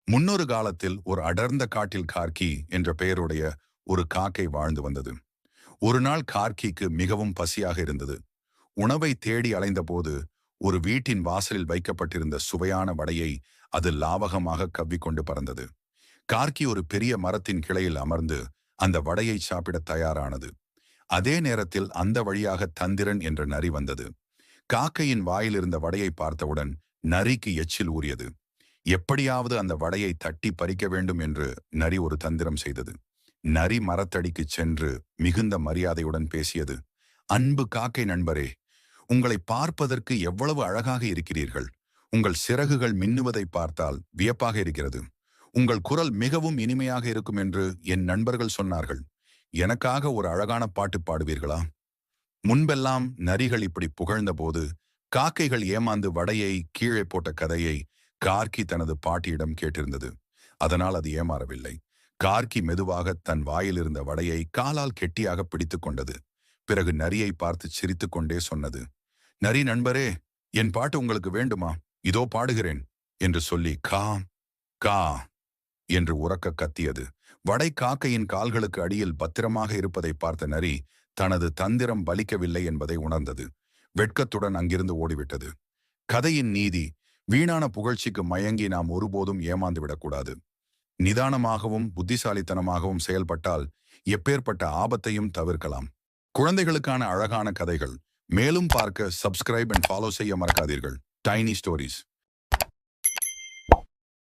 முன்னொரு காலத்தில் ஒரு அடர்ந்த காட்டில் கார்க்கி என்ற பெயருடைய ஒரு காக்கை வாழ்ந்து வந்தது. ஒரு நாள் கார்க்கிக்கு மிகவும் பசியாக இருந்தது. உணவை தேடி அலைந்தபோது ஒரு வீட்டின் வாசலில் வைக்கப்பட்டிருந்த சுவையான வடையை அது லாவகமாக கவ்விக்கொண்டு பறந்தது. கார்க்கி ஒரு பெரிய மரத்தின் கிளையில் அமர்ந்து அந்த வடையை சாப்பிட தயாரானது. அதே நேரத்தில் அந்த வழியாக தந்திரன் என்ற நரி வந்தது. காக்கையின் வாயில் இருந்த வடையை பார்த்தவுடன் நரிக்கு எச்சில் ஊறியது. எப்படியாவது அந்த வடையை தட்டி பறிக்க வேண்டும் என்று நரி ஒரு தந்திரம் செய்தது. நரி மரத்தடிக்கு சென்று மிகுந்த மரியாதையுடன் பேசியது. அன்பு காக்கை நண்பரே, உங்களை பார்ப்பதற்கு எவ்வளவு அழகாக இருக்கிறீர்கள். உங்கள் சிறகுகள் மின்னுவதை பார்த்தால் வியப்பாக இருக்கிறது. உங்கள் குரல் மிகவும் இனிமையாக இருக்கும் என்று என் நண்பர்கள் சொன்னார்கள். எனக்காக ஒரு அழகான பாட்டு பாடுவீர்களா? முன்பெல்லாம் நரிகள் இப்படி புகழ்ந்தபோது காக்கைகள் ஏமாந்து வடையை கீழே போட்ட கதையை கார்க்கி தனது பாட்டியிடம் கேட்டிருந்தது. அதனால் அது ஏமாறவில்லை. கார்க்கி மெதுவாக தன் வாயில் இருந்த வடையை காலால் கெட்டியாக பிடித்துக் கொண்டது. பிறகு நரியை பார்த்து சிரித்துக் கொண்டே சொன்னது, நரி நண்பரே, என் பாட்டு உங்களுக்கு வேண்டுமா? இதோ பாடுகிறேன் என்று சொல்லி கா கா என்று உரக்க கத்தியது. வடை காக்கையின் கால்களுக்கு அடியில் பத்திரமாக இருப்பதை பார்த்த நரி தனது தந்திரம் பலிக்கவில்லை என்பதை உணர்ந்தது. வெட்கத்துடன் அங்கிருந்து ஓடிவிட்டது. கதையின் நீதி: வீணான புகழ்ச்சிக்கு மயங்கி நாம் ஒருபோதும் ஏமாந்து விடக்கூடாது. நிதானமாகவும் புத்திசாலித்தனமாகவும் செயல்பட்டால் எப்பேற்பட்ட ஆபத்தையும் தவிர்க்கலாம். குழந்தைகளுக்கான அழகான கதைகள் மேலும் பார்க்க சப்ஸ்கிரைப் அண்ட் ஃபாலோ செய்ய மறக்காதீர்கள். Tiny stories.